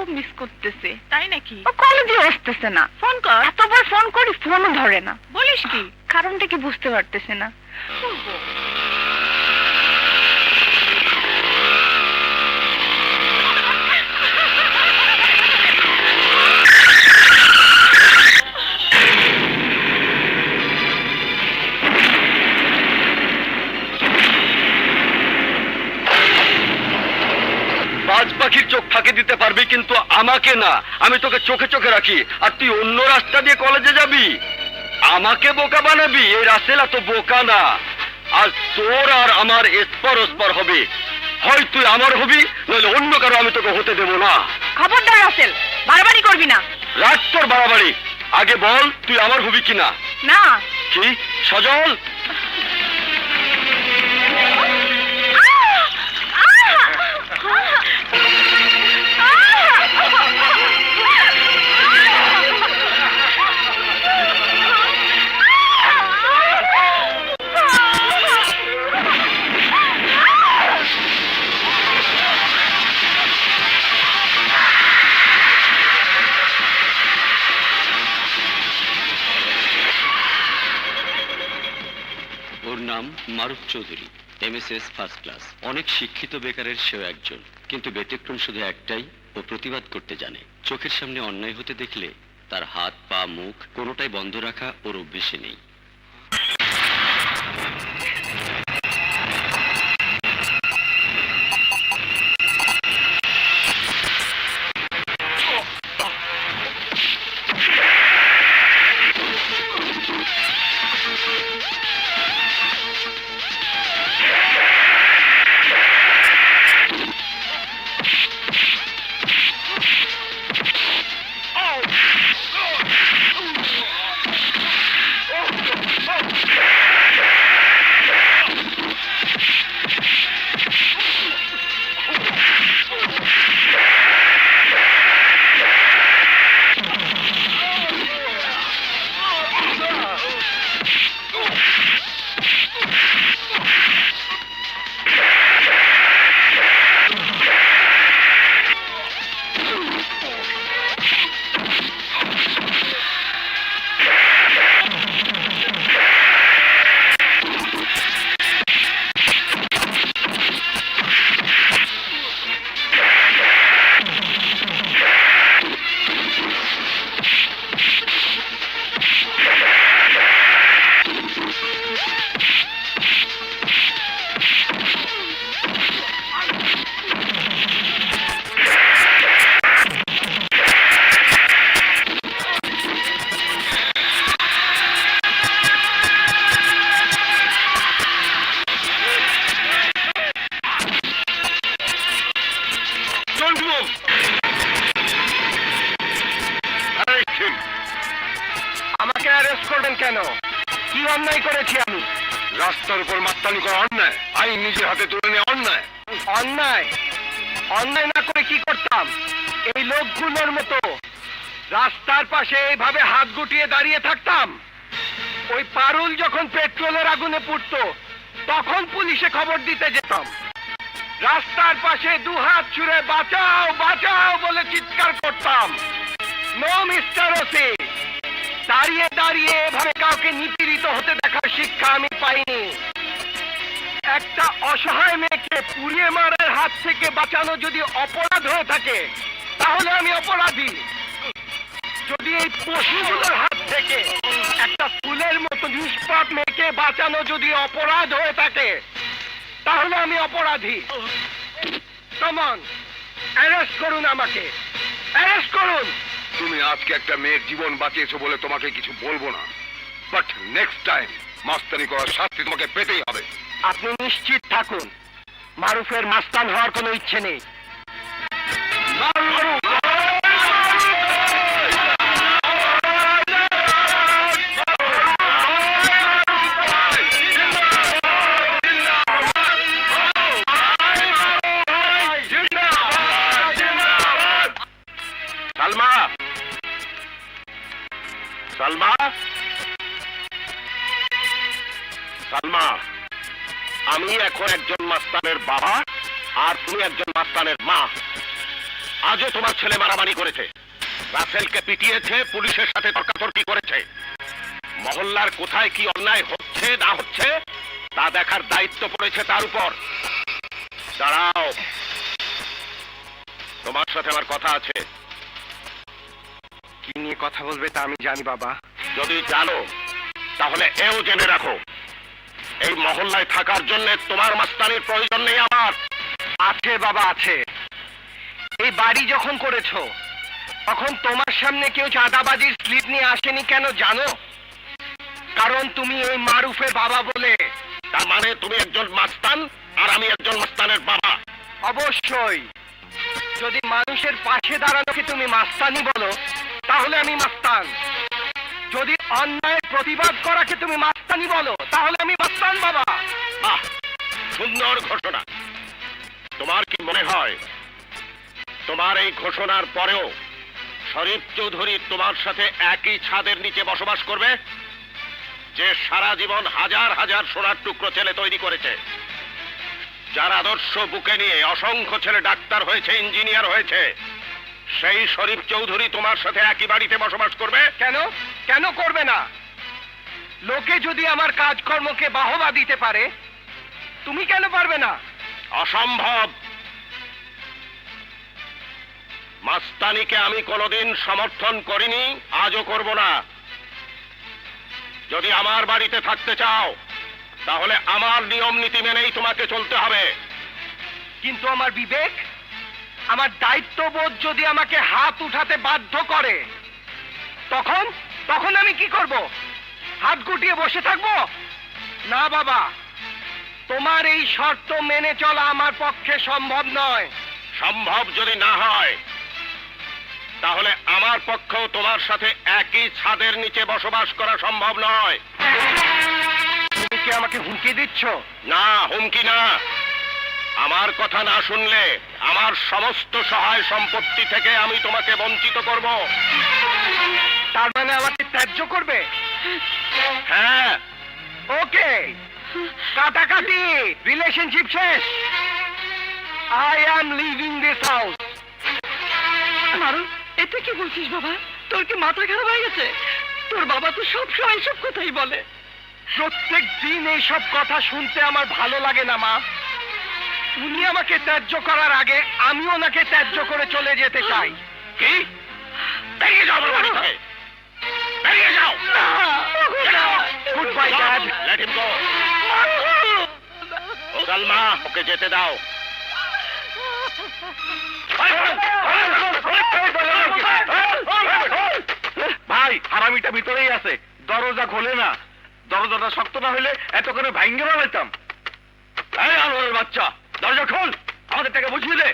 খুব মিস করতেছে। তাই নাকি? ও কলেজে আসতেছে না। ফোন কর। এতবার ফোন করি ফোনও ধরে না। বলিস কি? কারণটা কি বুঝতে পারতেছে না। বাজ পাখির চোখ ফাঁকি দিতে পারবি, কিন্তু আমাকে না। আমি তোকে চোখে চোখে রাখি, আর তুই অন্য রাস্তা দিয়ে কলেজে যাবি, আমাকে বোকা বানাবি। এই রাসেল এত বোকা না। আর তোর আর আমার এসপার ওসপার হবে, হয় তুই আমার হবি, নইলে অন্য কারো আমি তোকে হতে দেবো না। খবরদার রাসেল, বাড়াবাড়ি করবি না। রাখ তোর বাড়াবাড়ি, আগে বল তুই আমার হবি কিনা। না। কি সজল? ওর নাম মারুফ চৌধুরী, এমএসএস ফার্স্ট ক্লাস। অনেক শিক্ষিত বেকারের সেও একজন, কিন্তু ব্যতিক্রম শুধু একটাই, ও প্রতিবাদ করতে জানে। চোখের সামনে অন্যায় হতে দেখলে তার হাত পা মুখ কোনোটাই বন্ধ রাখা ওর অভ্যেসে নেই। আমাকে অ্যারেস্ট করবেন কেন? কি অন্যায় করেছি আমি? রাস্তার উপর মাস্তানি করা অন্যায়, আইন নিজের হাতে তুলে নেওয়া অন্যায়। অন্যায়? অন্যায় না করে কি করতাম? এই লোকগুলোর মতো রাস্তার পাশে এইভাবে হাত গুটিয়ে দাঁড়িয়ে থাকতাম? ওই পারুল যখন পেট্রোলের আগুনে পুড়তো তখন পুলিশে খবর দিতে যেতাম। রাস্তার পাশে দুহাত ছুড়ে বাঁচাও বাঁচাও বলে চিৎকার করতাম। নো মিস্টার ওসি, দাঁড়িয়ে দাঁড়িয়ে এভাবে কাউকে নিপীড়িত হতে দেখার শিক্ষা আমি পাইনি। একটা অসহায় মেয়েকে পুড়িয়ে মারার হাত থেকে বাঁচানো যদি অপরাধ হয়ে থাকে তাহলে আমি অপরাধী। যদি এই পশুগুলোর হাত থেকে একটা ফুলের মতো নিষ্পাপ মেয়েকে বাঁচানো যদি অপরাধ হয়ে থাকে তাহলে আমি অপরাধী। কাম অন, অ্যারেস্ট করুন আমাকে, অ্যারেস্ট করুন। তুমি আজকে একটা মেয়ের জীবন বাঁচিয়েছো বলে তোমাকে কিছু বলবো না, বাট নেক্সট টাইম মাস্তানি করার শাস্তি তোমাকে পেতেই হবে। আপনি নিশ্চিত থাকুন, মারুফের মাস্তান হওয়ার কোনো ইচ্ছে নেই। সালমা, সালমা, সালমা, আমি এখন একজন মাস্তানের বাবা আর তুমি একজন মাস্তানের মা। আজও তোমার ছেলে মারামারি করেছে, রাসেলকে পিটিয়েছে, পুলিশের সাথে তর্কাতর্কি করেছে। মহল্লার কোথায় কি অন্যায় হচ্ছে না হচ্ছে তা দেখার দায়িত্ব পড়েছে তার উপর। দাঁড়াও, তোমার সাথে আমার কথা আছে। কি নিয়ে কথা বলবে তা আমি জানি বাবা। যদি জানো তাহলে এও জেনে রাখো, এই মহল্লায় থাকার জন্য তোমার মাস্তানির প্রয়োজন নেই আমার। আছে বাবা আছে। এই বাড়ি যখন করেছো তখন তোমার সামনে কেউ চাঁদাবাজির স্লিপ নিয়ে আসেনি কেন জানো? কারণ তুমি এই মারুফের বাবা বলে। তার মানে তুমি একজন মাস্তান আর আমি একজন মাস্তানের বাবা। অবশ্যই, যদি মানুষের পাশে দাঁড়ানোকে তুমি মাস্তানি বলো তাহলে আমি মাস্তান। যদি অন্যায়ের প্রতিবাদ করাকে তুমি মাস্তানি বলো তাহলে আমি মাস্তান বাবা। বাহ, সুন্দর ঘোষণা। তোমার কি মনে হয় তোমার এই ঘোষণার পরেও শরীফ চৌধুরী তোমার সাথে একই ছাদের নিচে বসবাস করবে, যে সারা জীবন হাজার হাজার সোনার টুকরো ছেলে তৈরি করেছে, যার আদর্শ বুকে নিয়ে অসংখ্য ছেলে ডাক্তার হয়েছে, ইঞ্জিনিয়ার হয়েছে, সেই শরীফ চৌধুরী তোমার সাথে একই বাড়িতে বসবাস করবে? কেন কেন করবে না? লোকে যদি আমার কাজকর্মকে বাহবা দিতে পারে, তুমি কেন পারবে না? অসম্ভব। মাস্তানিকে আমি কোনোদিন সমর্থন করিনি, আজও করব না। যদি আমার বাড়িতে থাকতে চাও তাহলে আমার নিয়ম নীতি মেনেই তোমাকে চলতে হবে। কিন্তু আমার বিবেক, আমার দায়িত্ববোধ যদি আমাকে হাত উঠাতে বাধ্য করে, তখন তখন আমি কি করব? হাত গুটিয়ে বসে থাকবো? না বাবা, তোমার এই শর্ত মেনে চলা আমার পক্ষে সম্ভব নয়। সম্ভব যদি না হয় তাহলে আমার পক্ষেও তোমার সাথে একই ছাদের নিচে বসবাস করা সম্ভব নয়। তুমি কি আমাকে হুমকি দিচ্ছ? না, হুমকি না। আমার কথা না শুনলে আমার সমস্ত সহায় সম্পত্তি থেকে আমি তোমাকে বঞ্চিত করব। তার মানে আমাকে ত্যায্য করবে? হ্যাঁ। ওকে, কাটাকাটি, রিলেশনশিপ শেষ। I am living this house. Maruf, এটা কি বলছিস বাবা? তোর কি মাথা খারাপ হয়ে গেছে? তোর বাবা তো সব সময় সব কথাই বলে। প্রত্যেক দিন এইসব কথা শুনতে আমার ভালো লাগে না মা। উনি আমাকে ত্যায্য করার আগে আমি ওনাকে ত্যায্য করে চলে যেতে চাই। কি? বেরিয়ে যাও আমার বাড়ি থেকে। বেরিয়ে যাও। Good bye dad. Let him go. Salma, ওকে যেতে দাও। ভাই, হারামিটা ভিতরেই আছে, দরজা খোলে না। দরজাটা শক্ত না হলে এতক্ষণে ভাঙ্গে ফেলাইতাম। এই আলোর বাচ্চা, দরজা খোল, আমাদের টাকা বুঝিয়ে দে।